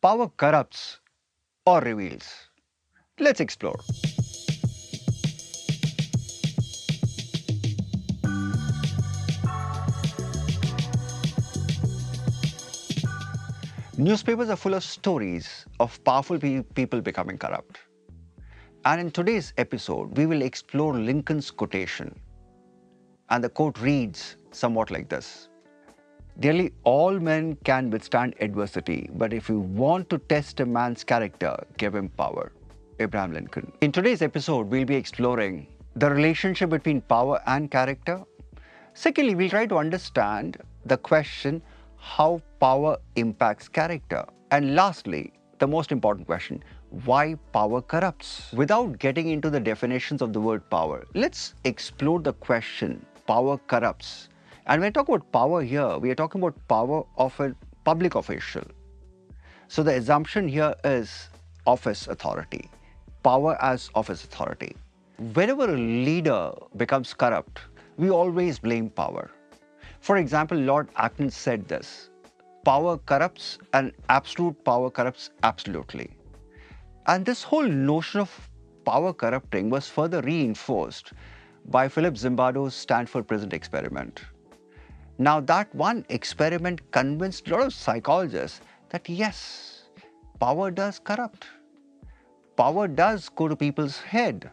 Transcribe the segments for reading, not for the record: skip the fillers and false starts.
Power corrupts or reveals? Let's explore. Newspapers are full of stories of powerful people becoming corrupt. And in today's episode, we will explore Lincoln's quotation. And the quote reads somewhat like this: "Nearly all men can withstand adversity, but if you want to test a man's character, give him power." Abraham Lincoln. In today's episode, we'll be exploring the relationship between power and character. Secondly, we'll try to understand the question how power impacts character. And lastly, the most important question, why power corrupts. Without getting into the definitions of the word power, let's explore the question, power corrupts. And when I talk about power here, we are talking about power of a public official. So the assumption here is office authority, power as office authority. Whenever a leader becomes corrupt, we always blame power. For example, Lord Acton said this: "Power corrupts and absolute power corrupts absolutely." And this whole notion of power corrupting was further reinforced by Philip Zimbardo's Stanford Prison Experiment. Now, that one experiment convinced a lot of psychologists that yes, power does corrupt. Power does go to people's head.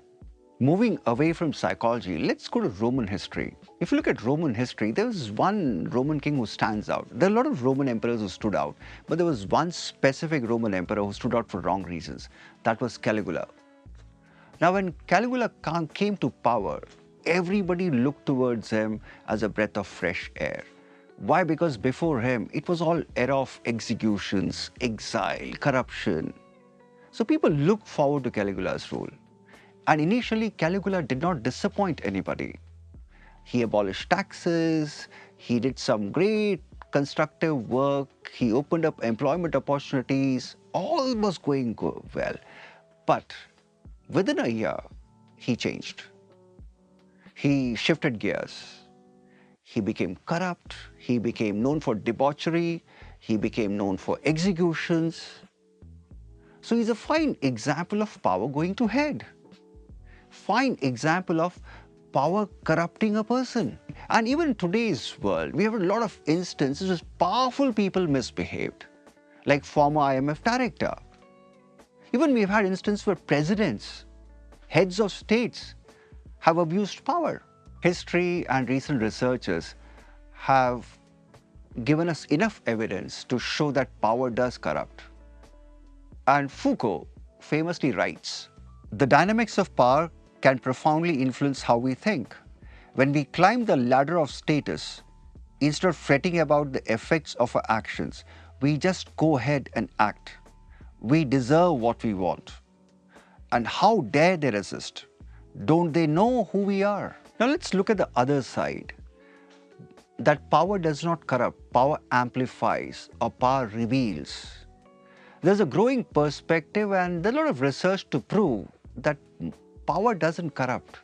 Moving away from psychology, let's go to Roman history. If you look at Roman history, there was one Roman king who stands out. There are a lot of Roman emperors who stood out, but there was one specific Roman emperor who stood out for wrong reasons. That was Caligula. Now, when Caligula came to power, everybody looked towards him as a breath of fresh air. Why? Because before him, it was all era of executions, exile, corruption. So people looked forward to Caligula's rule. And initially, Caligula did not disappoint anybody. He abolished taxes, he did some great constructive work, he opened up employment opportunities, all was going well. But within a year, he changed. He shifted gears. He became corrupt, he became known for debauchery, he became known for executions. So he's a fine example of power going to head. Fine example of power corrupting a person. And even in today's world, we have a lot of instances where powerful people misbehaved, like former IMF director. Even we've had instances where presidents, heads of states have abused power. History and recent researchers have given us enough evidence to show that power does corrupt. And Foucault famously writes, "The dynamics of power can profoundly influence how we think. When we climb the ladder of status, instead of fretting about the effects of our actions, we just go ahead and act. We deserve what we want. And how dare they resist? Don't they know who we are?" Now let's look at the other side. That power does not corrupt, power amplifies or power reveals. There's a growing perspective and there's a lot of research to prove that power doesn't corrupt.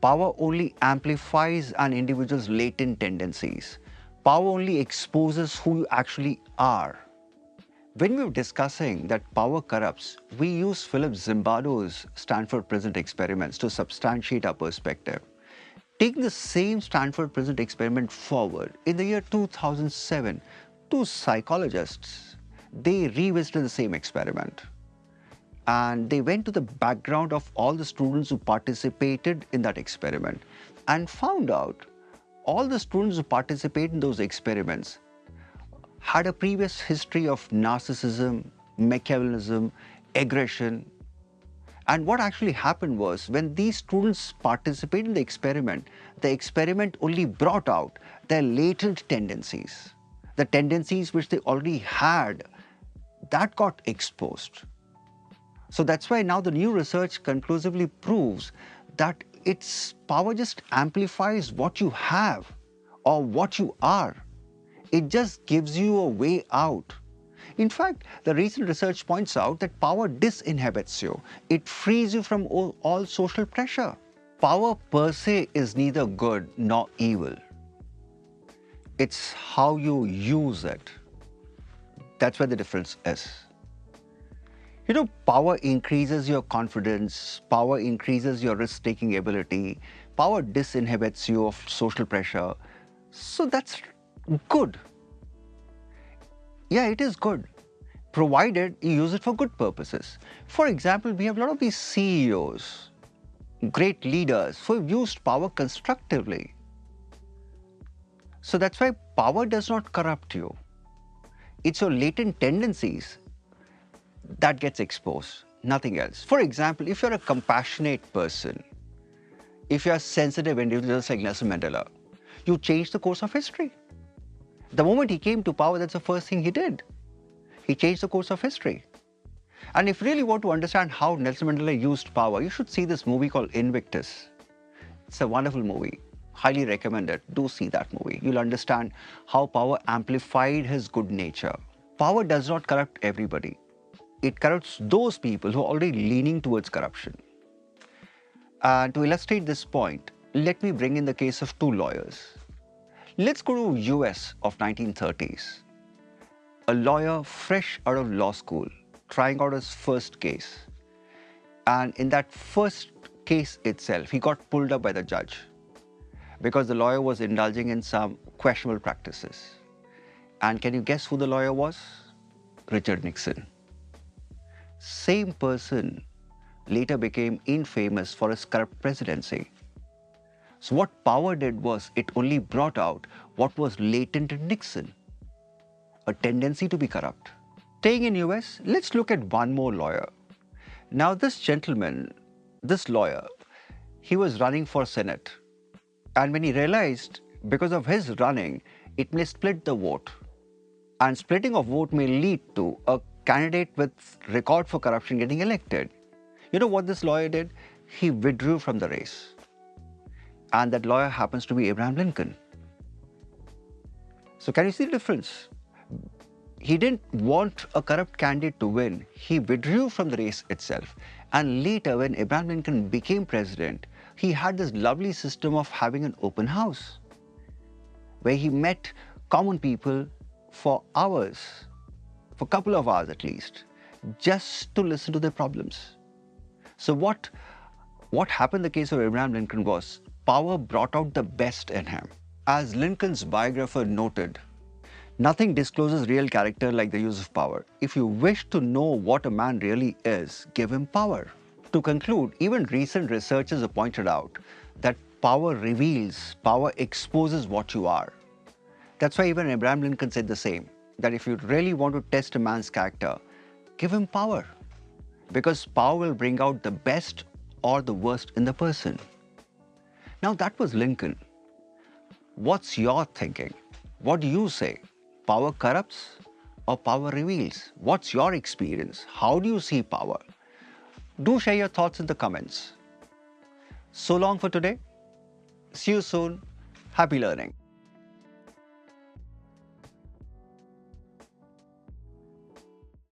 Power only amplifies an individual's latent tendencies. Power only exposes who you actually are. When we were discussing that power corrupts, we used Philip Zimbardo's Stanford Prison Experiments to substantiate our perspective. Taking the same Stanford Prison Experiment forward, in the year 2007, two psychologists, they revisited the same experiment. And they went to the background of all the students who participated in that experiment and found out all the students who participated in those experiments had a previous history of narcissism, Machiavellism, aggression. And what actually happened was, when these students participated in the experiment only brought out their latent tendencies. The tendencies which they already had, that got exposed. So that's why now the new research conclusively proves that its power just amplifies what you have or what you are. It just gives you a way out. In fact, the recent research points out that power disinhibits you. It frees you from all social pressure. Power per se is neither good nor evil. It's how you use it. That's where the difference is. Power increases your confidence, power increases your risk-taking ability, power disinhibits you of social pressure. So that's good. Yeah, it is good, provided you use it for good purposes. For example, we have a lot of these CEOs, great leaders who have used power constructively. So that's why power does not corrupt you. It's your latent tendencies that gets exposed, nothing else. For example, if you're a compassionate person, if you're a sensitive individual like Nelson Mandela, you change the course of history. The moment he came to power, that's the first thing he did. He changed the course of history. And if you really want to understand how Nelson Mandela used power, you should see this movie called Invictus. It's a wonderful movie. Highly recommend it. Do see that movie. You'll understand how power amplified his good nature. Power does not corrupt everybody. It corrupts those people who are already leaning towards corruption. And to illustrate this point, let me bring in the case of two lawyers. Let's go to US of 1930s. A lawyer fresh out of law school, trying out his first case. And in that first case itself, he got pulled up by the judge because the lawyer was indulging in some questionable practices. And can you guess who the lawyer was? Richard Nixon. Same person later became infamous for his corrupt presidency. So what power did was it only brought out what was latent in Nixon, a tendency to be corrupt. Staying in US, let's look at one more lawyer. Now this gentleman, this lawyer, he was running for Senate. And when he realized because of his running, it may split the vote. And splitting of vote may lead to a candidate with record for corruption getting elected. You know what this lawyer did? He withdrew from the race. And that lawyer happens to be Abraham Lincoln. So can you see the difference? He didn't want a corrupt candidate to win. He withdrew from the race itself. And later, when Abraham Lincoln became president, he had this lovely system of having an open house where he met common people for hours, for a couple of hours at least, just to listen to their problems. So what happened in the case of Abraham Lincoln was power brought out the best in him. As Lincoln's biographer noted, nothing discloses real character like the use of power. If you wish to know what a man really is, give him power. To conclude, even recent researchers have pointed out that power reveals, power exposes what you are. That's why even Abraham Lincoln said the same, that if you really want to test a man's character, give him power. Because power will bring out the best or the worst in the person. Now that was Lincoln. What's your thinking? What do you say? Power corrupts or power reveals? What's your experience? How do you see power? Do share your thoughts in the comments. So long for today. See you soon. Happy learning.